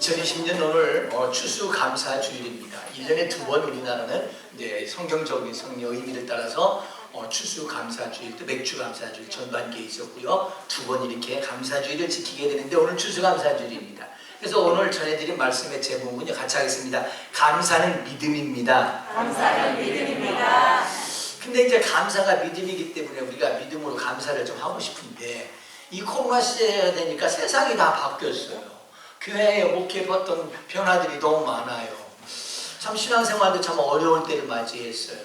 2020년 오늘 추수감사주일입니다. 1년에 2번 우리나라는 이제 성경적인 성령 의미를 따라서 추수감사주일 또 맥주감사주일 전반기에 있었고요. 2번 이렇게 감사주일을 지키게 되는데 오늘 추수감사주일입니다. 그래서 오늘 전해드린 말씀의 제목은요. 같이 하겠습니다. 감사는 믿음입니다. 감사는 믿음입니다. 근데 이제 감사가 믿음이기 때문에 우리가 믿음으로 감사를 좀 하고 싶은데 이 코로나 시대가 되니까 세상이 다 바뀌었어요. 교회에 목회했던 변화들이 너무 많아요. 참 신앙생활도 참 어려울 때를 맞이했어요.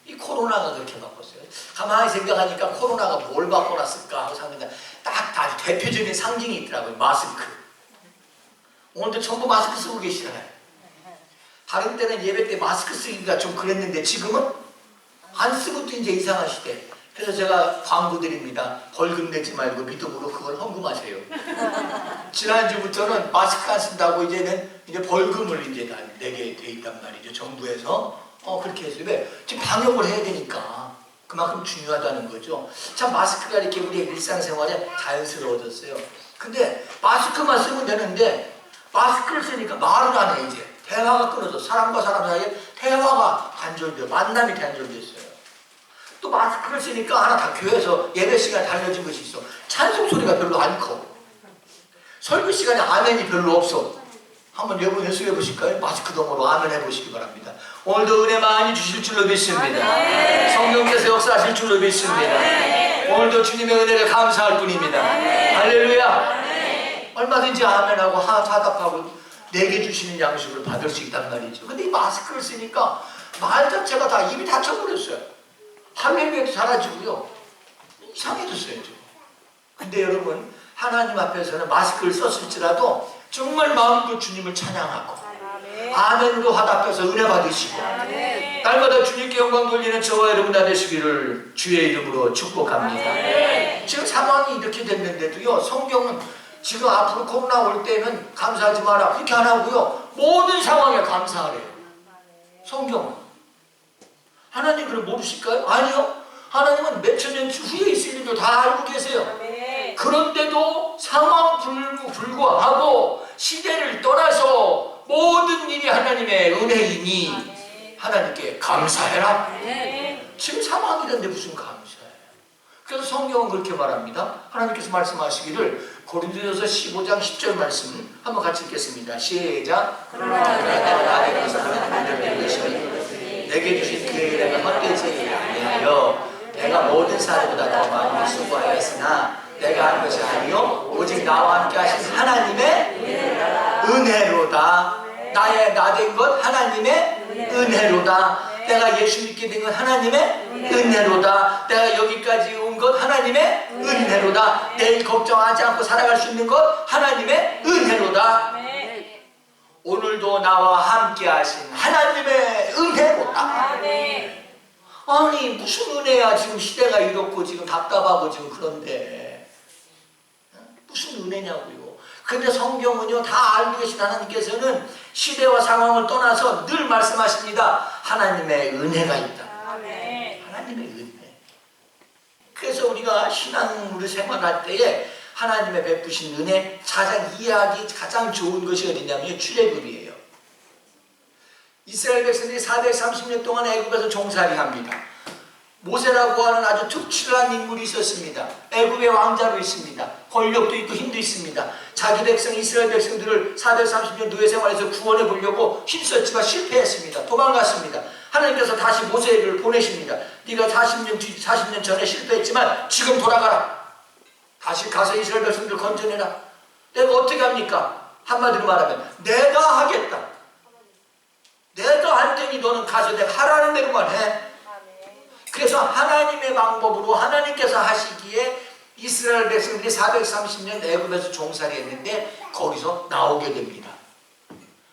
이 코로나가 그렇게 바꿨어요. 가만히 생각하니까 코로나가 뭘 바꿔놨을까 하고 생각하니까 딱 대표적인 상징이 있더라고요. 마스크. 오늘도 전부 마스크 쓰고 계시잖아요. 다른 때는 예배 때 마스크 쓰기가 좀 그랬는데 지금은 안 쓰고도 이제 이상한 시대. 그래서 제가 광고 드립니다. 벌금 내지 말고 믿음으로 그걸 헌금하세요. 지난주부터는 마스크 안 쓴다고 이제는 이제 벌금을 이제 내게 돼 있단 말이죠. 정부에서 그렇게 해서 왜 지금 방역을 해야 되니까 그만큼 중요하다는 거죠. 참 마스크가 이렇게 우리의 일상생활에 자연스러워졌어요. 근데 마스크만 쓰면 되는데 마스크를 쓰니까 말을 안 해 이제. 대화가 끊어져. 사람과 사람 사이에 대화가 단절돼요. 만남이 단절됐어요. 또 마스크를 쓰니까 하나 다 교회에서 예배 시간에 달려진 것이 있어. 찬송 소리가 별로 안 커. 설교 시간에 아멘이 별로 없어. 한번 여러분 연습해 보실까요? 마스크 덤으로 아멘 해보시기 바랍니다. 오늘도 은혜 많이 주실 줄로 믿습니다. 성령께서 역사하실 줄로 믿습니다. 오늘도 주님의 은혜를 감사할 뿐입니다. 할렐루야. 얼마든지 아멘하고 화답하고 내게 주시는 양식을 받을 수 있단 말이죠. 근데 이 마스크를 쓰니까 말 자체가 다 입이 닫혀버렸어요. 할렐루야도 사라지고요. 이상해졌어요 지금. 근데 여러분 하나님 앞에서는 마스크를 썼을지라도 정말 마음껏 주님을 찬양하고 아멘으로 화답해서 은혜 받으시고 날마다 주님께 영광 돌리는 저와 여러분 다 되시기를 주의 이름으로 축복합니다. 지금 상황이 이렇게 됐는데도요. 성경은 지금 앞으로 코로나 올 때는 감사하지 마라 그렇게 안 하고요. 모든 상황에 감사하래요. 성경은. 하나님 그걸 모르실까요? 아니요. 하나님은 몇천 년 후에 있을 일도 다 알고 계세요. 그런데도 상황 불구하고 시대를 떠나서 모든 일이 하나님의 은혜이니 하나님께 감사해라. 지금 상황이 이런데 무슨 감사해요. 그래서 성경은 그렇게 말합니다. 하나님께서 말씀하시기를 고린도전서 15장 10절 말씀 한번 같이 읽겠습니다. 시작. 내게 주신 그의 은혜가 헛되지 아니하여 내가 모든 사람보다 더 많이 수고하였으나 내가 한 것이 아니요 오직 나와 함께 하신 하나님의 은혜로다. 나 된 것 하나님의 은혜로다. 내가 예수 믿게 된 건 하나님의 은혜로다. 내가 여기까지 온 것 하나님의 은혜로다. 내일 걱정하지 않고 살아갈 수 있는 것 하나님의 은혜로다. 오늘도 나와 함께 하신 하나님의 은혜로다. 아니 무슨 은혜야. 지금 시대가 이렇고 지금 답답하고 지금 그런데 무슨 은혜냐고요. 근데 성경은요 다 알고 계신 하나님께서는 시대와 상황을 떠나서 늘 말씀하십니다. 하나님의 은혜가 있다. 하나님의 은혜. 그래서 우리가 신앙으로 생활할 때에 하나님의 베푸신 은혜 가장 이해하기 가장 좋은 것이 어디냐면 출애굽이에요. 이스라엘 백성들이 430년 동안 애굽에서 종살이 합니다. 모세라고 하는 아주 특출한 인물이 있었습니다. 애굽의 왕자로 있습니다. 권력도 있고 힘도 있습니다. 자기 백성 이스라엘 백성들을 430년 노예 생활에서 구원해 보려고 힘썼지만 실패했습니다. 도망갔습니다. 하나님께서 다시 모세를 보내십니다. 네가 40년 전에 실패했지만 지금 돌아가라. 다시 가서 이스라엘 백성들 건져내라. 내가 어떻게 합니까? 한마디로 말하면 내가 하겠다. 내가 할 테니 너는 가서 내가 하라는 대로만 해. 그래서 하나님의 방법으로 하나님께서 하시기에 이스라엘 백성들이 430년 애굽에서 종살이 했는데 거기서 나오게 됩니다.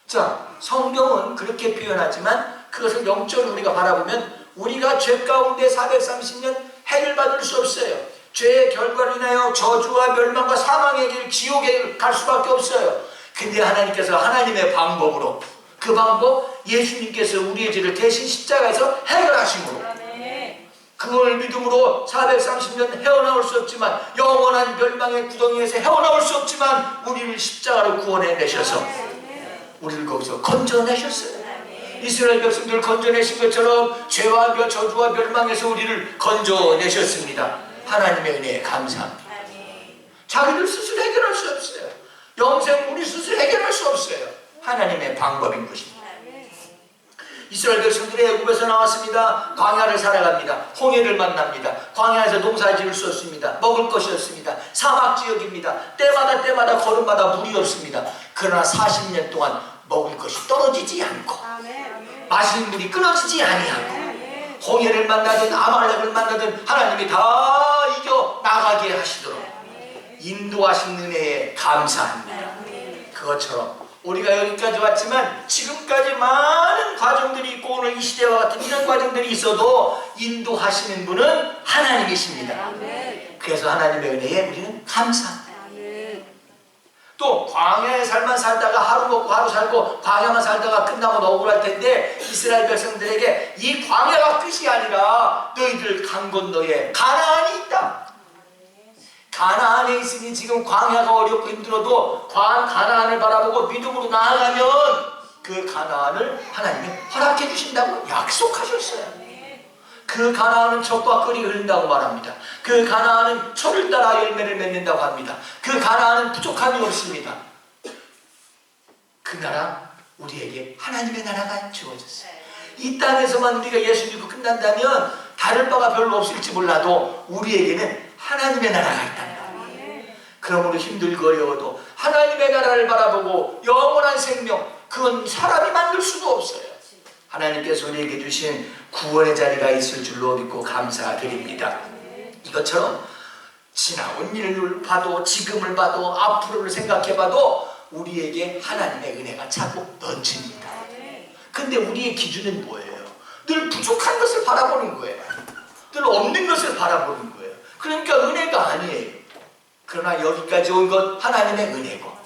자, 성경은 그렇게 표현하지만 그것을 영적으로 우리가 바라보면 우리가 죄 가운데 430년 해결받을 수 없어요. 죄의 결과로 인하여 저주와 멸망과 사망의 길, 지옥의 길 갈 수밖에 없어요. 근데 하나님께서 하나님의 방법으로 그 방법 예수님께서 우리의 죄를 대신 십자가에서 해결하심으로 그걸 믿음으로 430년 헤어나올 수 없지만 영원한 멸망의 구덩이에서 헤어나올 수 없지만 우리를 십자가로 구원해 내셔서 우리를 거기서 건져내셨어요. 이스라엘 백성들을 건져내신 것처럼 죄와 저주와 멸망에서 우리를 건져내셨습니다. 하나님의 은혜에 감사합니다. 자기들 스스로 해결할 수 없어요. 영생 우리 스스로 해결할 수 없어요. 하나님의 방법인 것입니다. 이스라엘 백성들이 애굽에서 나왔습니다. 광야를 살아갑니다. 홍해를 만납니다. 광야에서 농사 지을 수 없습니다. 먹을 것이 없습니다. 사막 지역입니다. 때마다 걸음마다 물이 없습니다. 그러나 40년 동안 먹을 것이 떨어지지 않고 마시는 물이 끊어지지 아니하고 홍해를 만나든 아말렉을 만나든 하나님이 다 이겨 나가게 하시도록 인도하신 은혜에 감사합니다. 그것처럼 우리가 여기까지 왔지만 지금까지 많은 과정들이 있고 오늘 이 시대와 같은 이런 과정들이 있어도 인도하시는 분은 하나님이십니다. 그래서 하나님의 은혜에 우리는 감사합니다. 또 광야의 삶만 살다가 하루 먹고 하루 살고 광야만 살다가 끝나고 억울할 텐데 이스라엘 백성들에게 이 광야가 끝이 아니라 너희들 강 건너에 가나안이 있다. 가나안에 있으니 지금 광야가 어렵고 힘들어도 가나안을 바라보고 믿음으로 나아가면 그 가나안을 하나님이 허락해 주신다고 약속하셨어요. 그 가나안은 젖과 꿀이 흐른다고 말합니다. 그 가나안은 철을 따라 열매를 맺는다고 합니다. 그 가나안은 부족함이 없습니다. 그 나라 우리에게 하나님의 나라가 주어졌어요. 이 땅에서만 우리가 예수 믿고 끝난다면 다를 바가 별로 없을지 몰라도 우리에게는 하나님의 나라가 있답니다. 그러므로 힘들고 어려워도 하나님의 나라를 바라보고 영원한 생명, 그건 사람이 만들 수도 없어요. 하나님께서 우리에게 주신 구원의 자리가 있을 줄로 믿고 감사드립니다. 이것처럼 지나온 일을 봐도 지금을 봐도 앞으로를 생각해봐도 우리에게 하나님의 은혜가 자꾸 넘칩니다. 근데 우리의 기준은 뭐예요? 늘 부족한 것을 바라보는 거예요. 늘 없는 것을 바라보는 거예요. 그러니까 은혜가 아니에요. 그러나 여기까지 온 것 하나님의 은혜고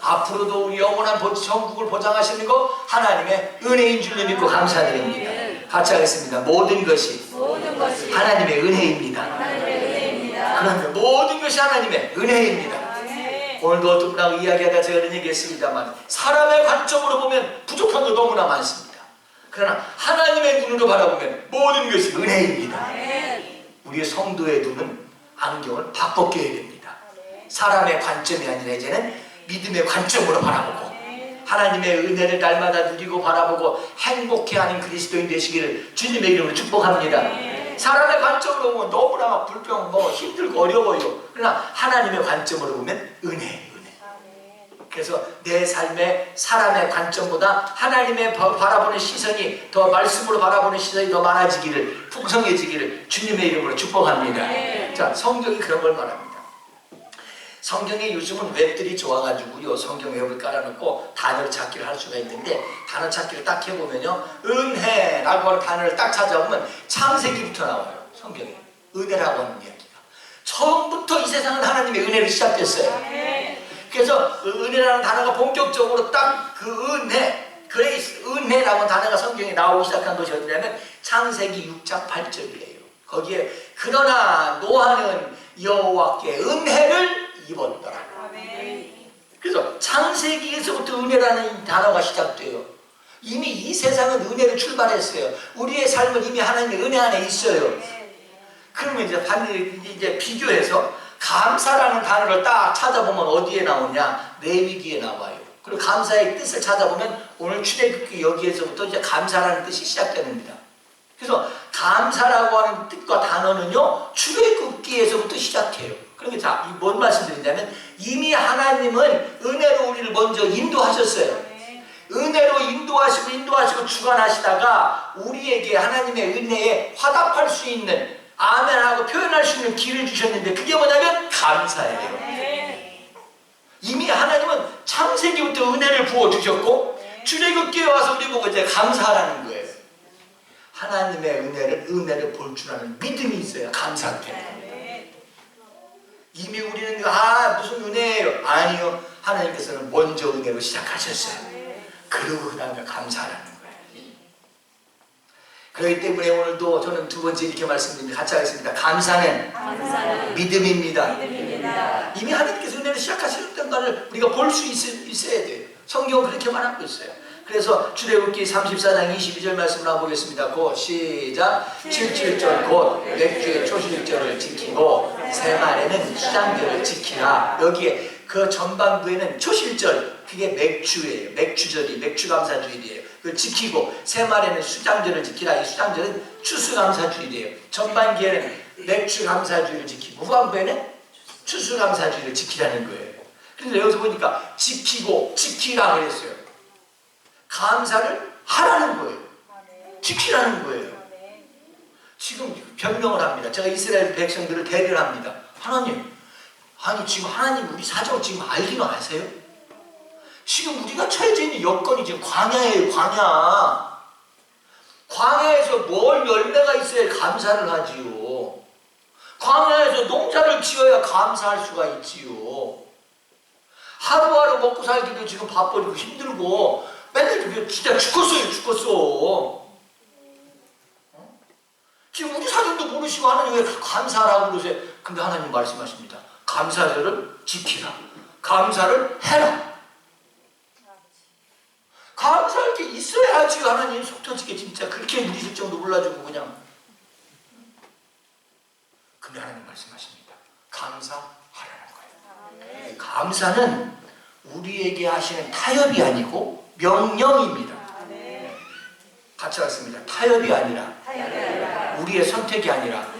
앞으로도 우리 영원한 천국을 보장하시는 것 하나님의 은혜인 줄로 믿고 감사드립니다. 같이 하겠습니다. 모든 것이 하나님의 은혜입니다. 그러면 모든 것이 하나님의 은혜입니다. 오늘도 어떤 분하고 이야기하다 제가 이런 얘기했습니다만 사람의 관점으로 보면 부족한 거 너무나 많습니다. 그러나 하나님의 눈으로 바라보면 모든 것이 은혜입니다. 우리의 성도의 눈은 안경을 바꿔 껴야 됩니다. 사람의 관점이 아니라 이제는 믿음의 관점으로 바라보고 하나님의 은혜를 날마다 누리고 바라보고 행복해하는 그리스도인 되시기를 주님의 이름으로 축복합니다. 사람의 관점으로 보면 너무나 불평, 힘들고 어려워요. 그러나 하나님의 관점으로 보면 은혜. 그래서 내 삶의 사람의 관점보다 하나님의 바라보는 시선이 더 말씀으로 바라보는 시선이 더 많아지기를 풍성해지기를 주님의 이름으로 축복합니다. 자, 성경이 그런 걸 말합니다. 성경에 요즘은 웹들이 좋아가지고요 성경 웹을 깔아놓고 단어를 찾기를 할 수가 있는데 단어 찾기를 딱 해보면요 은혜라고 하는 단어를 딱 찾아보면 창세기부터 나와요. 성경에 은혜라고 하는 이야기가 처음부터 이 세상은 하나님의 은혜로 시작됐어요. 그래서 은혜라는 단어가 본격적으로 딱 그 은혜, 그레이스, 은혜라는 단어가 성경에 나오기 시작한 것이 어디냐면 창세기 6장 8절이에요. 거기에 그러나 노아는 여호와께 은혜를 입었더라. 그래서 창세기에서부터 은혜라는 단어가 시작돼요. 이미 이 세상은 은혜로 출발했어요. 우리의 삶은 이미 하나님의 은혜 안에 있어요. 그러면 이제 비교해서 감사라는 단어를 딱 찾아보면 어디에 나오냐? 레위기에 나와요. 그리고 감사의 뜻을 찾아보면 오늘 출애굽기 여기에서부터 이제 감사라는 뜻이 시작됩니다. 그래서 감사라고 하는 뜻과 단어는요 출애굽기에서부터 시작해요. 그러니까 자, 뭔 말씀드리냐면 이미 하나님은 은혜로 우리를 먼저 인도하셨어요. 은혜로 인도하시고 주관하시다가 우리에게 하나님의 은혜에 화답할 수 있는 아멘하고 표현할 수 있는 길을 주셨는데 그게 뭐냐면 감사예요. 이미 하나님은 창세기부터 은혜를 부어주셨고 출애굽기에 와서 우리 보고 이제 감사하라는 거예요. 하나님의 은혜를 볼 줄 아는 믿음이 있어야 감사합니다. 이미 우리는 무슨 은혜예요? 아니요. 하나님께서는 먼저 은혜로 시작하셨어요. 그리고 그 다음에 감사하라는 거예요. 그렇기 때문에 오늘도 저는 두 번째 이렇게 말씀드립니다. 같이 하겠습니다. 감사는 믿음입니다. 이미 하나님께서 은혜를 시작하셨던 것을 우리가 볼 수 있어야 돼요. 성경은 그렇게 말하고 있어요. 그래서 출애굽기 34장 22절 말씀을 한번 보겠습니다. 곧 시작. 77절 곧 맥주의 초실절을 지키고 새말에는 수장절을 지키라. 여기에 그 전반부에는 초실절, 그게 맥주예요. 맥주절이, 맥주감사주일이에요. 그걸 지키고 새말에는 수장절을 지키라. 이 수장절은 추수감사주일이에요. 전반기에는 맥주감사주일을 지키고 후반부에는 추수감사주일을 지키라는 거예요. 그래서 여기서 보니까 지키고 지키라 그랬어요. 감사를 하라는 거예요. 지키라는 거예요. 지금 변명을 합니다. 제가 이스라엘 백성들을 대변합니다. 하나님, 아니 지금 하나님 우리 사정 지금 알기는 아세요? 지금 우리가 처해져 있는 여건이 지금 광야예요. 광야. 광야에서 뭘 열매가 있어야 감사를 하지요. 광야에서 농사를 지어야 감사할 수가 있지요. 하루하루 먹고 살기도 지금 바빠지고 힘들고 맨날 진짜 죽었어. 지금 우리 사정도 모르시고 하나님 왜 감사하라고 그러세요? 근데 하나님 말씀하십니다. 감사절을 지키라. 감사를 해라. 감사할 게 있어야지 하나님 속 터지게 진짜 그렇게 누리실 정도 몰라주고 그냥. 근데 하나님 말씀하십니다. 감사하라는 거예요. 감사는 우리에게 하시는 타협이 아니고 명령입니다. 같이 왔습니다. 타협이 아니라 우리의 선택이 아니라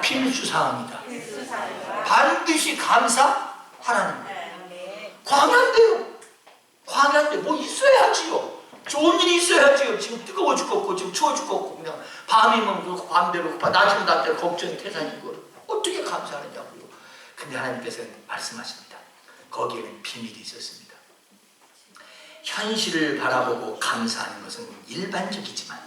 필수사항이다. 반드시 감사하라는 거예요. 광야인데 뭐 있어야지요. 좋은 일이 있어야지요. 지금 뜨거워 죽겠고 지금 추워 죽겠고 그냥 밤이면 그렇고 밤대로 낮이면 낮대로 걱정이 태산이고 어떻게 감사하느냐고요. 근데 하나님께서는 말씀하십니다. 거기에는 비밀이 있었습니다. 현실을 바라보고 감사하는 것은 일반적이지만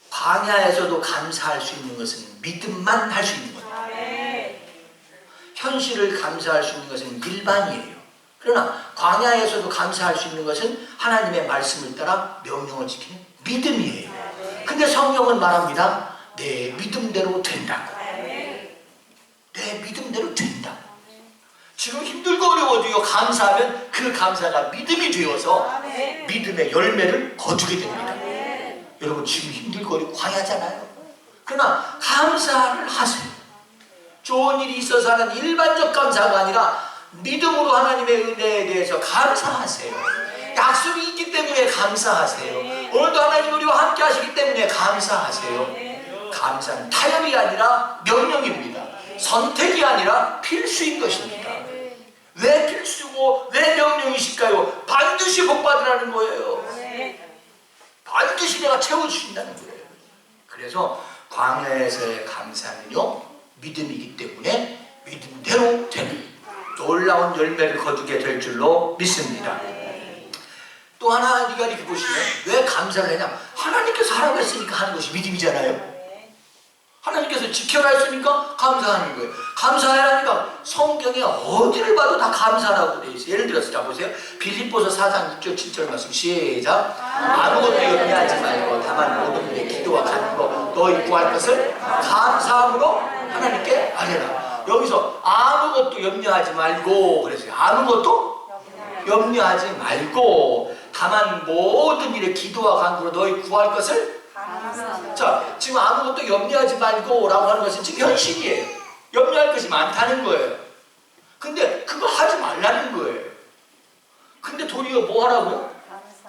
광야에서도 감사할 수 있는 것은 믿음만 할 수 있는 겁니다. 현실을 감사할 수 있는 것은 일반이에요. 그러나 광야에서도 감사할 수 있는 것은 하나님의 말씀을 따라 명령을 지키는 믿음이에요. 근데 성경은 말합니다. 내 믿음대로 된다고. 내 믿음대로 된다고. 지금 힘들고 어려워도요 감사하면 그 감사가 믿음이 되어서 믿음의 열매를 거두게 됩니다. 여러분 지금 힘들고 어렵고 광야잖아요. 그러나 감사를 하세요. 좋은 일이 있어서 하는 일반적 감사가 아니라 믿음으로 하나님의 은혜에 대해서 감사하세요. 약속이 있기 때문에 감사하세요. 오늘도 하나님 우리와 함께 하시기 때문에 감사하세요. 감사는 타협이 아니라 명령입니다. 선택이 아니라 필수인 것입니다. 왜 필수고 왜 명령이실까요? 반드시 복 받으라는 거예요. 반드시 내가 채워주신다는 거예요. 그래서 광야에서의 감사는요 믿음이기 때문에 믿음대로 되는 놀라운 열매를 거두게 될 줄로 믿습니다. 또 하나 우리가 이렇게 보시면 왜 감사를 하냐? 하나님께서 하라고 했으니까 하는 것이 믿음이잖아요. 하나님께서 지켜라 했으니까 감사하는 거예요. 감사하라니까 성경에 어디를 봐도 다 감사라고 되어 있어요. 예를 들어서 자 보세요. 빌립보서 4장 6절 7절 말씀 시작. 아무것도 염려하지 말고 다만 모든 일에 기도와 간구로 너희 구할 것을 감사함으로 하나님께 아뢰라. 여기서 아무것도 염려하지 말고 그랬어요. 아무것도 염려하지 말고 다만 모든 일에 기도와 간구로 너희 구할 것을 자, 지금 아무것도 염려하지 말고 라고 하는 것은 지금 현실이에요. 염려할 것이 많다는 거예요. 근데 그거 하지 말라는 거예요. 근데 도리어 뭐 하라고요?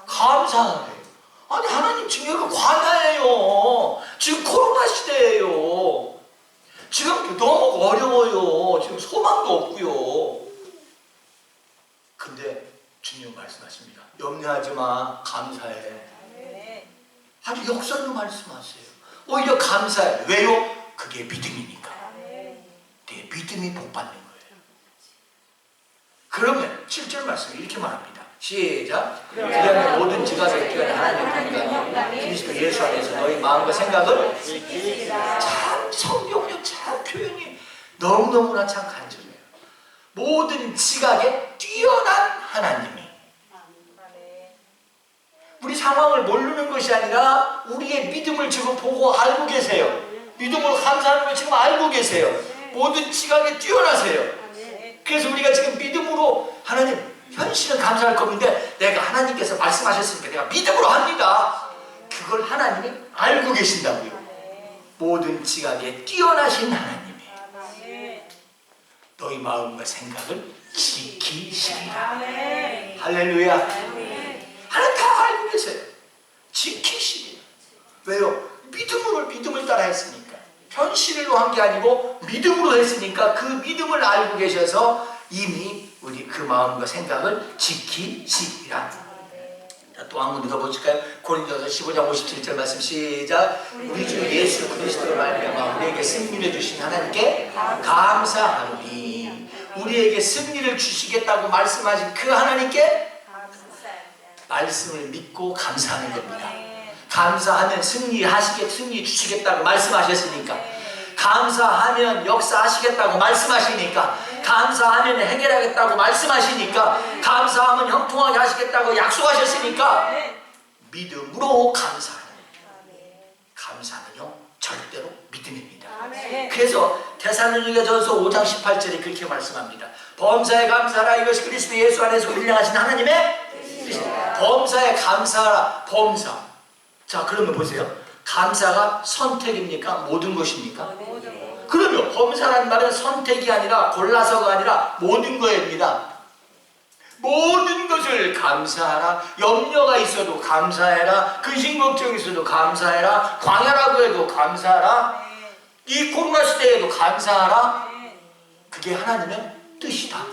감사하래요. 아니 하나님 지금 여기 광야예요. 지금 코로나 시대예요. 지금 너무 어려워요. 지금 소망도 없고요. 근데 주님 말씀하십니다. 염려하지 마. 감사해. 아주 역설로 말씀하세요. 오히려 감사해. 왜요? 그게 믿음이니까. 내 믿음이 복받는 거예요. 그러면 7절 말씀에 이렇게 말합니다. 시작. 그러면 모든 지각에 뛰어난 하나님의 평강이 그리스도 예수 안에서 너희 마음과 생각을 참 성경력 참 표현이 너무너무나 참 간절해요. 모든 지각에 뛰어난 하나님이 우리 상황을 모르는 것이 아니라 우리의 믿음을 지금 보고 알고 계세요. 믿음으로 감사하는 걸 지금 알고 계세요. 모든 지각에 뛰어나세요. 그래서 우리가 지금 믿음으로 하나님 현실은 감사할 겁인데 내가 하나님께서 말씀하셨으니까 내가 믿음으로 합니다. 그걸 하나님이 알고 계신다고요. 모든 지각에 뛰어나신 하나님이 너희 마음과 생각을 지키시리라. 할렐루야. 하나님 다 알고 계세요. 지키시리라. 왜요? 믿음을 따라 했으니까. 현실로 한 게 아니고 믿음으로 했으니까 그 믿음을 알고 계셔서 이미 우리 그 마음과 생각을 지키시리라. 또 한 번 읽어보실까요? 고린도서 15장 57절 말씀 시작. 우리 주 예수 그리스도로 말미암아 우리에게 승리를 주신 하나님께 감사하노니. 우리에게 승리를 주시겠다고 말씀하신 그 하나님께 말씀을 믿고 감사하는 겁니다. 감사하면 승리 주시겠다고 말씀하셨으니까, 감사하면 역사하시겠다고 말씀하시니까, 감사하면 해결하겠다고 말씀하시니까, 감사하면 형통하게 하시겠다고 약속하셨으니까 믿음으로 감사하는, 감사는요 절대로 믿음입니다. 그래서 데살로니가전서 5장 18절에 그렇게 말씀합니다. 범사에 감사하라. 이것이 그리스도 예수 안에서 일량하신 하나님의 뜻이다. 범사에 감사하라. 범사. 자, 그러면 보세요. 감사가 선택입니까? 모든 것입니까? 그러면 범사라는 말은 선택이 아니라 골라서가 아니라 모든 거입니다. 모든 것을 감사하라. 염려가 있어도 감사해라. 근심 걱정이 있어도 감사해라. 광야라고 해도 감사하라. 이 코로나 시대에도 감사하라. 그게 하나님의 뜻이다.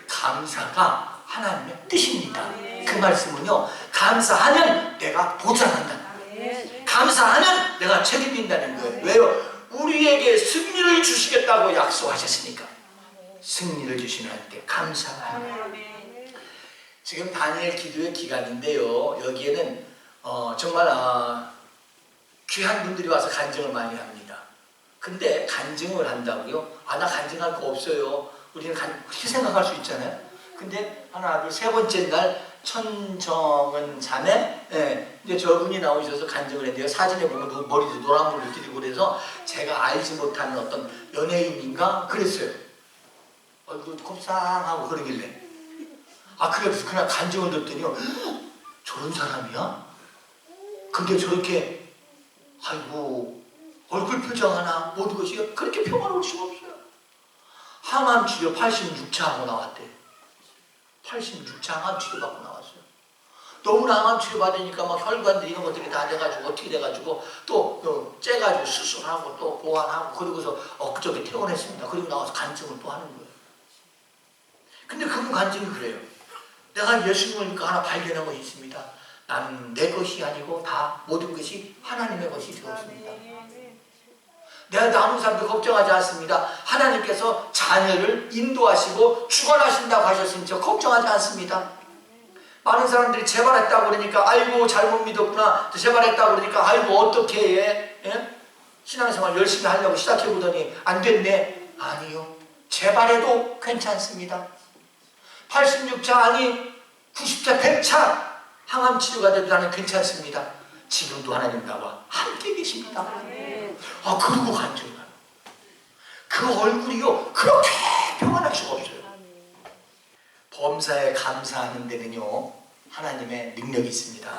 감사가 하나님의 뜻입니다. 그 말씀은요, 감사하면 내가 보장한다. 감사하면 내가 책임진다는 거예요. 왜요? 우리에게 승리를 주시겠다고 약속하셨으니까. 승리를 주시는 하나님께 감사합니다. 지금 다니엘 기도의 기간인데요, 여기에는 정말 귀한 분들이 와서 간증을 많이 합니다. 근데 간증을 한다고요? 나 간증할 거 없어요. 우리는 그렇게 생각할 수 있잖아요. 근데 하나, 둘, 세 번째 날 천정은 자매, 이제 저분이 나오셔서 간증을 했는데요. 사진에 보면 머리도 노란불 이렇게 되고 그래서 제가 알지 못하는 어떤 연예인인가 그랬어요. 얼굴 곱상하고 그러길래, 그래서 그냥 간증을 듣더니요, 저런 사람이야? 근데 저렇게 아이고 얼굴 표정 하나 모든 것이 그렇게 평화로울 수가 없어요. 항암 치료 86차 하고 나왔대. 86차 항암 치료 받고 나왔어요. 너무나 항암 치료 받으니까 막 혈관들 이런 것들이 다 돼가지고 어떻게 돼가지고 또 째가지고 수술하고 또 보완하고 그러고서 엊그저께 퇴원했습니다. 그리고 나와서 간증을 또 하는 거예요. 근데 그분 간증이 그래요. 내가 예수님을 믿고 하나 발견한 것이 있습니다. 나는 내 것이 아니고 다 모든 것이 하나님의 것이 되었습니다. 내가 다른 사람도 걱정하지 않습니다. 하나님께서 자녀를 인도하시고 축원하신다고 하셨으니 저 걱정하지 않습니다. 많은 사람들이 재발했다고 그러니까 아이고 잘못 믿었구나. 재발했다고 그러니까 아이고 어떻게 해? 신앙생활 열심히 하려고 시작해보더니 안 됐네. 아니요. 재발해도 괜찮습니다. 86차 아니 90차 100차 항암 치료가 돼도 나는 괜찮습니다. 지금도 하나님 나와 함께 계십니다. 그러고 간증을. 그 얼굴이요 그렇게 평안할 수가 없어요. 범사에 감사하는 데는요 하나님의 능력이 있습니다.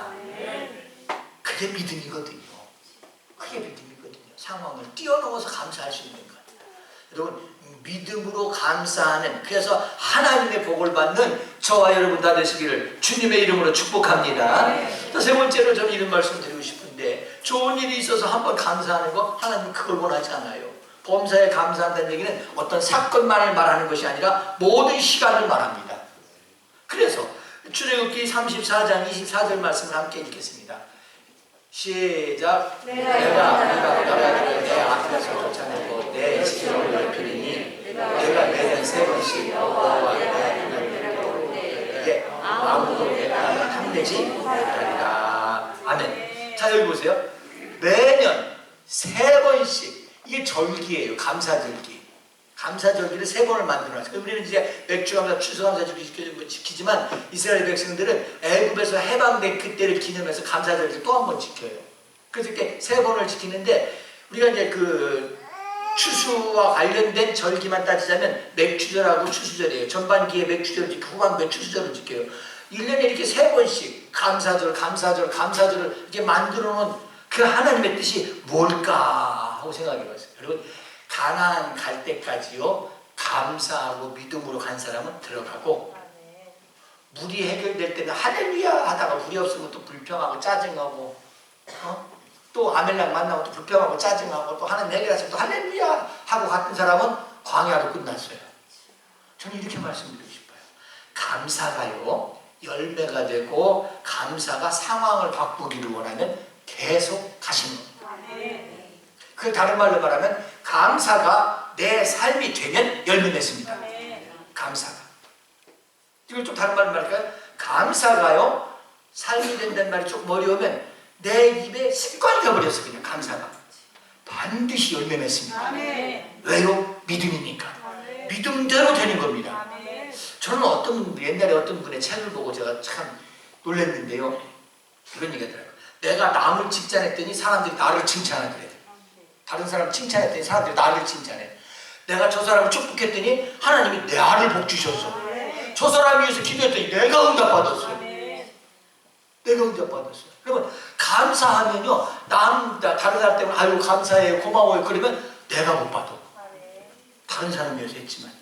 그게 믿음이거든요. 그게 믿음이거든요. 상황을 뛰어넘어서 감사할 수 있는 것. 여러분 믿음으로 감사하는, 그래서 하나님의 복을 받는 저와 여러분 다 되시기를 주님의 이름으로 축복합니다. 또 세 번째로 저는 이런 말씀 드리고 싶은데, 좋은 일이 있어서 한번 감사하는 거 하나님은 그걸 원하지 않아요. 범사에 감사한다는 얘기는 어떤 사건만을 말하는 것이 아니라 모든 시간을 말합니다. 그래서 출애굽기 34장 24절 말씀을 함께 읽겠습니다. 시작. 내가 내 앞에서 쫓아내고 내 지경을 넓히리니 내가 매년 3번씩 너와 내 하나님에게 아무도 내가 탐내지 못하리라. 아멘. 자 여기 보세요. 매년 3번씩, 이게 절기예요. 감사절기. 감사절기를 3번을 만들어놨어요. 우리는 이제 맥주감사, 추수감사절기 지키지만 이스라엘 백성들은 애굽에서 해방된 그때를 기념해서 감사절기를 또 한 번 지켜요. 그래서 이렇게 3번을 지키는데, 우리가 이제 그 추수와 관련된 절기만 따지자면 맥추절하고 추수절이에요. 전반기에 맥추절을 지키고 후반기에 추수절을 지켜요. 1년에 이렇게 3번씩 감사절, 감사절, 감사절을 이렇게 만들어 놓은 그 하나님의 뜻이 뭘까 하고 생각해 봤어요. 여러분, 가나안 갈 때까지요, 감사하고 믿음으로 간 사람은 들어가고, 물이 해결될 때는 할렐루야 하다가 물이 없으면 또 불평하고 짜증하고, 또 아멜랑 만나고 또 불평하고 짜증하고, 또 하나님 해결하시면 또 할렐루야 하고 갔던 사람은 광야로 끝났어요. 저는 이렇게 말씀드리고 싶어요. 감사가요, 열매가 되고 감사가 상황을 바꾸기를 원하면 계속 가시는 겁니다. 그 다른 말로 말하면 감사가 내 삶이 되면 열매 맺습니다. 감사가. 이걸 좀 다른 말로 말할까요? 감사가요, 삶이 된다는 말이 조금 어려우면 내 입에 습관이 되어버렸어요. 그냥 감사가 반드시 열매 맺습니다. 왜요? 믿음이니까. 믿음대로 되는 겁니다. 저는 옛날에 어떤 분의 책을 보고 제가 참 놀랐는데요, 이런 얘기가 더라고요. 내가 남을 칭찬했더니 사람들이 나를 칭찬하더래요. 다른 사람 칭찬했더니 사람들이 나를 칭찬해. 내가 저 사람을 축복했더니 하나님이 나를 복 주셔서, 저 사람을 위해서 기도했더니 내가 응답받았어요. 내가 응답받았어요. 그러면 감사하면요, 다른 사람 때문에 아유 감사해요, 고마워요 그러면 내가 못 받아. 다른 사람 위해서 했지만.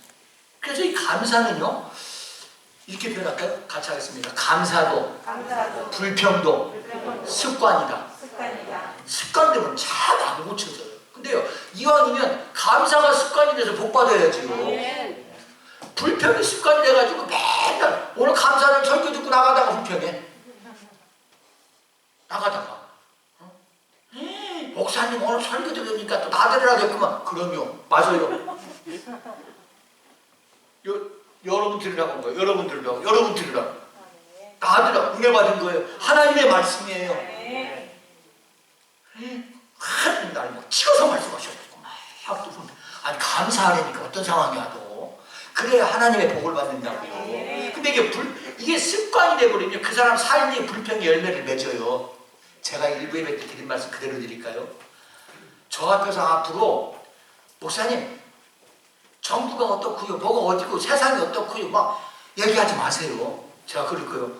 그래서 이 감사는요, 이렇게 표현할까요? 같이 하겠습니다. 감사도, 불평도 습관이다. 습관되면 잘 안 고쳐져요. 근데요, 이왕이면 감사가 습관이 돼서 복 받아야지요. 불평이 습관이 돼가지고 맨날 오늘 감사를 설교 듣고 나가다가 불평해. 나가다가 목사님 오늘 설교 들으니까 또 나들으라겠구만. 그럼요, 맞아요. 여러분 들으라고 한 거예요. 여러분 들으라고. 나들으라고 은혜 받은 거예요. 하나님의 말씀이에요. 하나님 날 막 찍어서 말씀하셨고 아니 감사하려니까 어떤 상황이야 또. 그래야 하나님의 복을 받는다고요. 근데 이게 습관이 돼버리면 그 사람 삶이 불평의 열매를 맺어요. 제가 일부 예배 때 드린 말씀 그대로 드릴까요? 저 앞에서 앞으로 목사님 정부가 어떻고요, 뭐가 어디고, 세상이 어떻고요 막 얘기하지 마세요. 제가 그럴 거예요.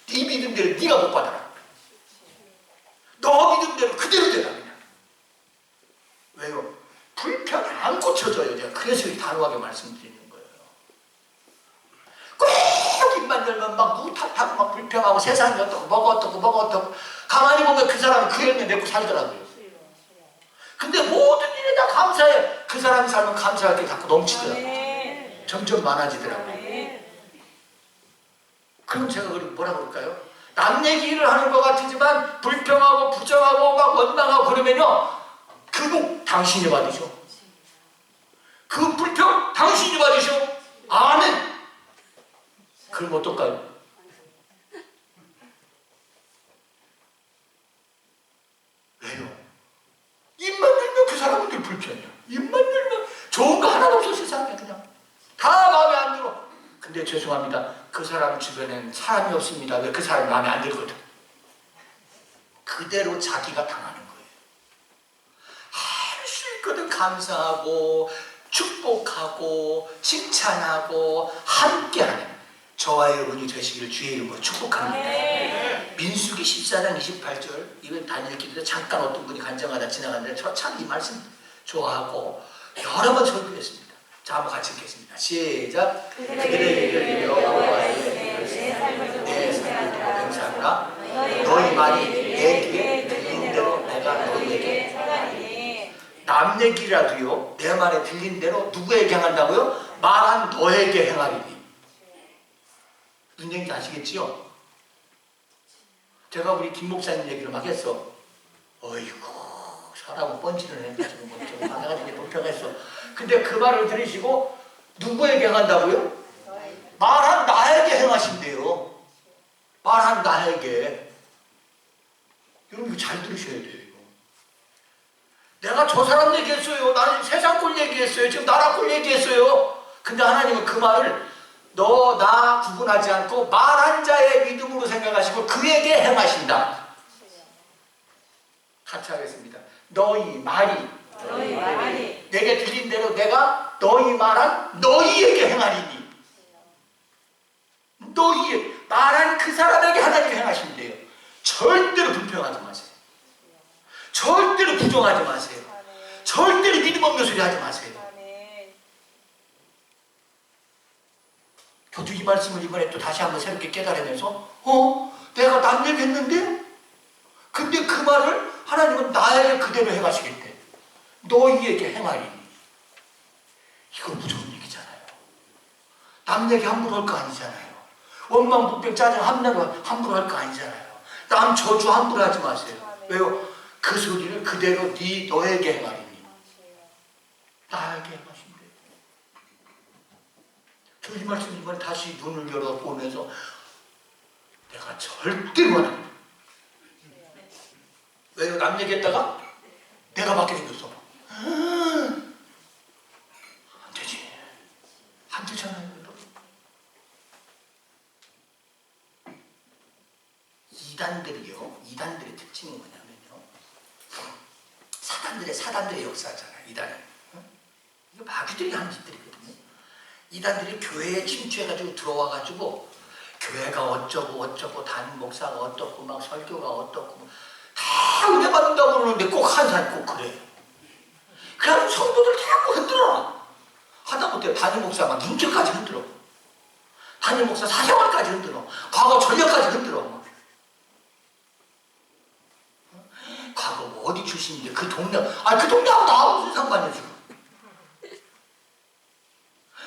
네 믿음대로 네가 못 받아라. 너 믿음대로 그대로 되라 그냥. 왜요? 불평이 안 고쳐져요. 제가 그래서 단호하게 말씀드리는 거예요. 꼭 입만 열면 막 누구 탓하고 막 불평하고 세상이 어떻고 뭐가 어떻고 가만히 보면 그 사람은 그 열매 맺고 살더라고요. 근데 모든 일에 다 감사해. 그 사람이 살면 감사할 게 자꾸 넘치더라고요. 점점 많아지더라고요. 그럼 제가 뭐라 그럴까요? 남 얘기를 하는 것 같지만 불평하고 부정하고 막 원망하고 그러면요, 그 복 당신이 받으셔. 그 불평 당신이 받으셔. 아멘. 그럼 어떨까요? 왜요? 입만 열면 그 사람들 불편해요. 입만 열면 좋은 거 하나도 없어. 세상에 그냥 다 마음에 안 들어. 근데 죄송합니다, 그 사람 주변에는 사람이 없습니다. 왜? 그 사람이 마음에 안 들거든. 그대로 자기가 당하는 거예요. 할 수 있거든. 감사하고 축복하고 칭찬하고 함께하는 저와 여러분이 되시기를 주의 이름으로 축복합니다. 민수기 14장 28절, 이건 다니엘 기도에 잠깐 어떤 분이 간증하다 지나갔는데 저 참 이 말씀 좋아하고 여러 번 설교했습니다. 자, 한번 같이 읽겠습니다. 시작. 그들에게 여호와의 내 삶을 감사하라. 너희 말이 내 귀에 들린 대로 내가 너희에게 남 얘기라도요, 내 말에 들린 대로 누구에게 행한다고요? 말한 너에게 행하리니. 무슨 얘기인지 아시겠지요? 제가 우리 김 목사님 얘기를 막 했어. 어이구, 사람은 뻔치는 해. 좀 방해가지고 불평했어. 근데 그 말을 들으시고 누구에게 행한다고요? 말한 나에게 행하신대요. 말한 나에게. 여러분 이거 잘 들으셔야 돼요. 이거. 내가 저 사람 얘기했어요. 나는 세상 꼴 얘기했어요. 지금 나라 꼴 얘기했어요. 근데 하나님은 그 말을 너, 나 구분하지 않고 말한 자의 믿음으로 생각하시고 그에게 행하신다. 같이 하겠습니다. 너희 말이 너희 말하니 내게 들린 대로 내가 너희 말한 너희에게 행하리니. 너희 말한 그 사람에게 하나님이 행하신대요. 절대로 불평하지 마세요. 절대로 부정하지 마세요. 절대로 믿음 없는 소리 하지 마세요. 저도 이 말씀을 이번에 또 다시 한번 새롭게 깨달으면서 내가 남 얘기했는데? 근데 그 말을 하나님은 나에게 그대로 행하시겠대. 너희에게 행하리니. 이거 무서운 얘기잖아요. 남 얘기 함부로 할 거 아니잖아요. 원망, 불평, 짜증 함부로 할 거 아니잖아요. 남 저주 함부로 하지 마세요. 왜요? 그 소리를 그대로 너에게 행하리니. 나에게 행하신대. 저 이 말씀 이번에 다시 눈을 열어 보면서 내가 절대로 안 합니다. 왜요? 남 얘기했다가 내가 받게 생겼어. 안 되지. 안 되잖아요. 이단들의 특징이 뭐냐면요. 사단들의 역사잖아요. 이단은. 이거 마귀들이 하는 짓들이거든요. 이단들이 교회에 침투해가지고 들어와가지고 교회가 어쩌고 담임 목사가 어떻고 막 설교가 어떻고 다 은혜 받는다고 그러는데 꼭 한 사람이 꼭 그래요. 그래서 성도들 자꾸 흔들어. 하다못해 담임 목사 막 인격까지 흔들어. 담임 목사 사생활까지 흔들어. 과거 전력까지 흔들어. 과거 뭐 어디 출신인데 그 동네하고 나하고 무슨 상관이야 지금.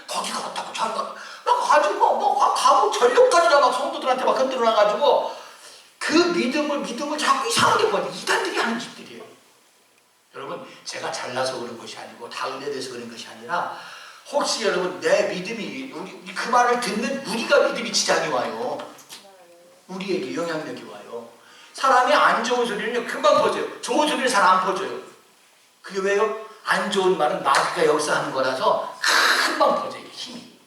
거기가 어떻고 저기가 막 가지고 뭐 과거 전력까지 다 막 성도들한테 막 흔들어놔가지고 그 믿음을 자꾸 이상하게 보니 이단들이 하는 짓들이에요. 여러분 제가 잘나서 그런 것이 아니고 다 은혜돼서 그런 것이 아니라 혹시 여러분 내 믿음이 그 말을 듣는 우리가 믿음이 지장이 와요. 우리에게 영향력이 와요. 사람이 안 좋은 소리는 금방 퍼져요. 좋은 소리는 잘 안 퍼져요. 그게 왜요? 안 좋은 말은 마귀가 역사하는 거라서 금방 퍼져요. 힘이.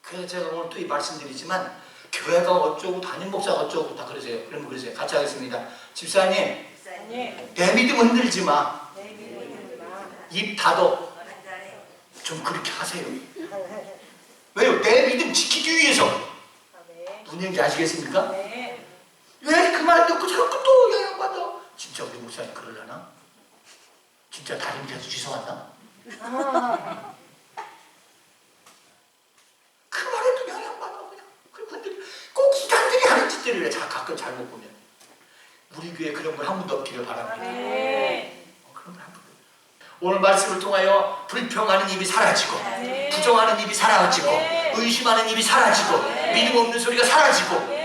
그래서 제가 오늘 또 이 말씀드리지만 교회가 어쩌고 담임 목사가 어쩌고 다 그러세요. 그러면 그러세요. 같이 하겠습니다. 집사님 내 믿음 흔들지 마. 입 닫어. 좀 그렇게 하세요. 왜요? 내 믿음 지키기 위해서. 무슨 얘기인지 아시겠습니까? 왜 그 말 듣고 자꾸 또 영향받아? 진짜 우리 목사님 그러려나? 진짜 다른 데서 죄송하나? 그 말에도 영향받아. 그냥 꼭 이단들이 하는 짓들을 가끔 잘못 보면 우리 교회 그런 걸 한 번도 없기를 바랍니다. 그런 걸 한 번. 오늘 말씀을 통하여 불평하는 입이 사라지고 부정하는 입이 사라지고 의심하는 입이 사라지고 믿음 없는 소리가 사라지고.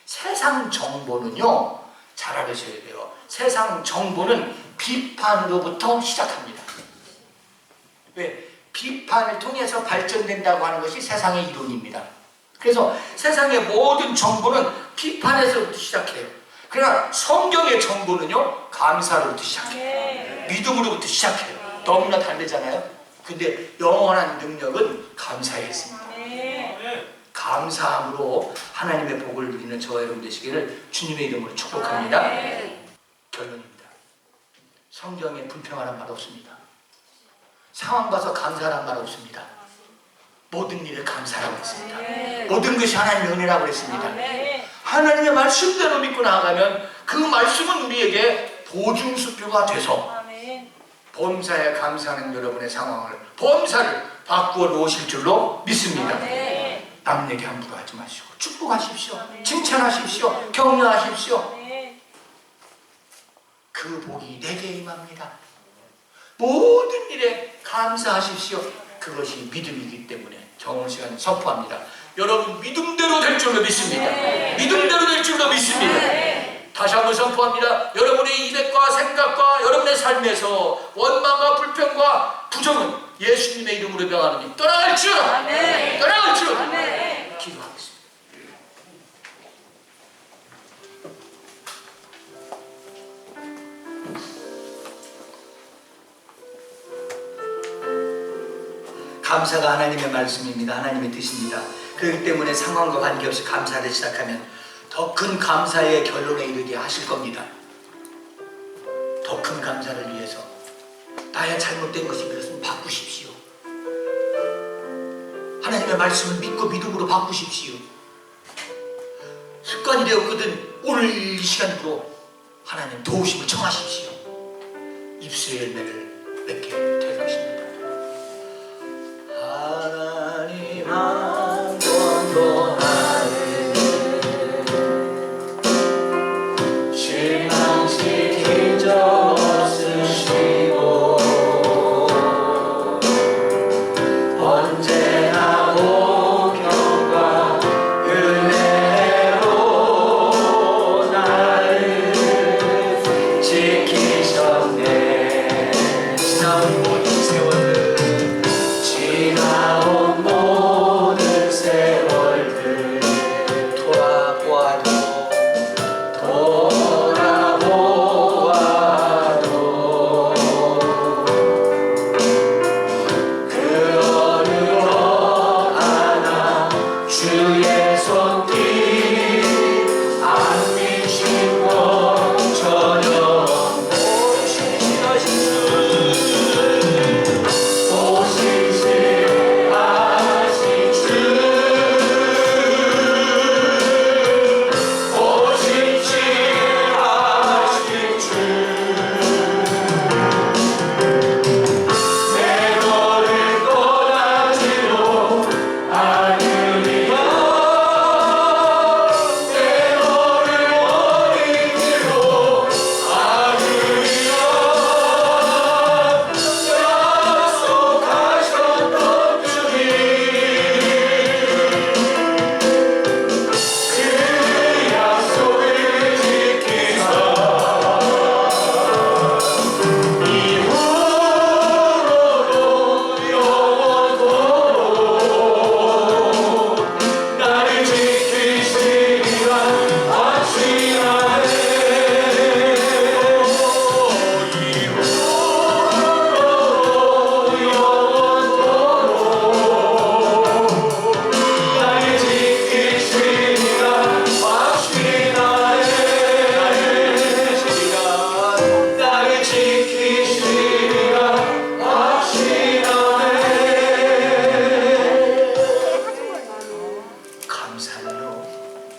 세상 정보는요, 잘 알으셔야 돼요. 세상 정보는 비판으로부터 시작합니다. 왜? 비판을 통해서 발전된다고 하는 것이 세상의 이론입니다. 그래서 세상의 모든 정보는 비판에서부터 시작해요. 그러나 성경의 정보는요, 감사로부터 시작해요. 믿음으로부터 시작해요. 너무나 다르잖아요. 근데 영원한 능력은 감사에 있습니다. 감사함으로 하나님의 복을 누리는 저와 여러분 되시기를 주님의 이름으로 축복합니다. 결론입니다. 성경에 불평하는 말 없습니다. 상황 봐서 감사하는 말 없습니다. 모든 일에 감사라고 했습니다. 모든 것이 하나님의 은혜라고 했습니다. 하나님의 말씀대로 믿고 나아가면 그 말씀은 우리에게 보증수표가 돼서 범사에 감사하는 여러분의 상황을, 범사를 바꾸어 놓으실 줄로 믿습니다. 남 얘기 함부로 하지 마시고 축복하십시오. 칭찬하십시오. 격려하십시오. 그 복이 내게 임합니다. 모든 일에 감사하십시오. 그것이 믿음이기 때문에 정오 시간 선포합니다. 여러분 믿음대로 될 줄로 믿습니다. 믿음대로 될 줄로 믿습니다. 다시 한번 선포합니다. 여러분의 입과 생각과 여러분의 삶에서 원망과 불평과 부정은 예수님의 이름으로 명하노니 떠나갈지어다. 떠나갈지어다. 기도하겠습니다. 감사가 하나님의 말씀입니다. 하나님의 뜻입니다. 그렇기 때문에 상황과 관계없이 감사를 시작하면 더 큰 감사의 결론에 이르게 하실 겁니다. 더 더 큰 감사를 위해서 나의 잘못된 것이 그것은 바꾸십시오. 하나님의 말씀을 믿고 믿음으로 바꾸십시오. 습관이 되었거든 오늘 이 시간으로 하나님 도우심을 청하십시오. 입술의 열매를 맺게 될 것입니다. 하나님 한 번도 나를 실망시킨 적 없으시고 언제나 공평과 은혜로 나를 지키셨네. 지나온 모든 세월들 지나온 모든 세월들 돌아보아도 그 어느 하나 주의 손길 안 미친 것 전혀 오시시하신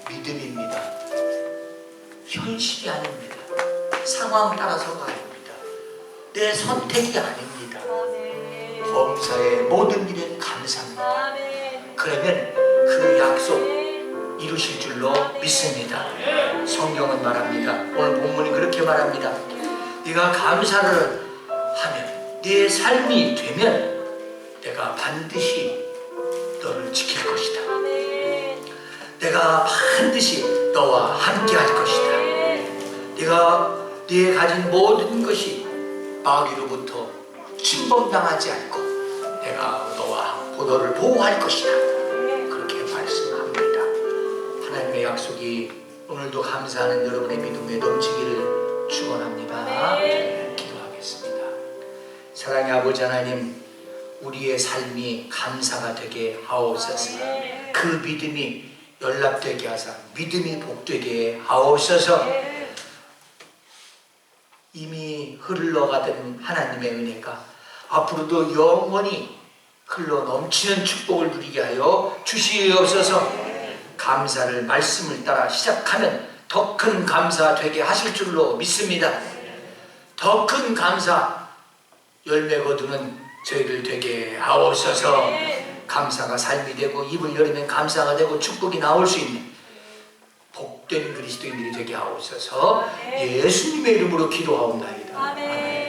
믿음입니다. 현실이 아닙니다. 상황 따라서가 아닙니다. 내 선택이 아닙니다. 범사의 모든 일에 감사합니다. 그러면 그 약속 이루실 줄로 믿습니다. 성경은 말합니다. 오늘 본문이 그렇게 말합니다. 네가 감사를 하면 네 삶이 되면 내가 반드시 너를 지킬 것이다. 내가 반드시 너와 함께 할 것이다. 네가 가진 모든 것이 마귀로부터 침범당하지 않고 내가 너와 너를 보호할 것이다. 그렇게 말씀합니다. 하나님의 약속이 오늘도 감사하는 여러분의 믿음에 넘치기를 축원합니다. 기도하겠습니다. 사랑의 아버지 하나님, 우리의 삶이 감사가 되게 하옵소서. 그 믿음이 연락되게 하사 믿음이 복되게 하옵소서. 이미 흘러가던 하나님의 은혜가 앞으로도 영원히 흘러 넘치는 축복을 누리게 하여 주시옵소서. 감사를 말씀을 따라 시작하면 더 큰 감사 되게 하실 줄로 믿습니다. 더 큰 감사 열매 거두는 저희들 되게 하옵소서. 감사가 삶이 되고 입을 열면 감사가 되고 축복이 나올 수 있는 복된 그리스도인들이 되게 하옵소서. 예수님의 이름으로 기도하옵나이다. 아멘.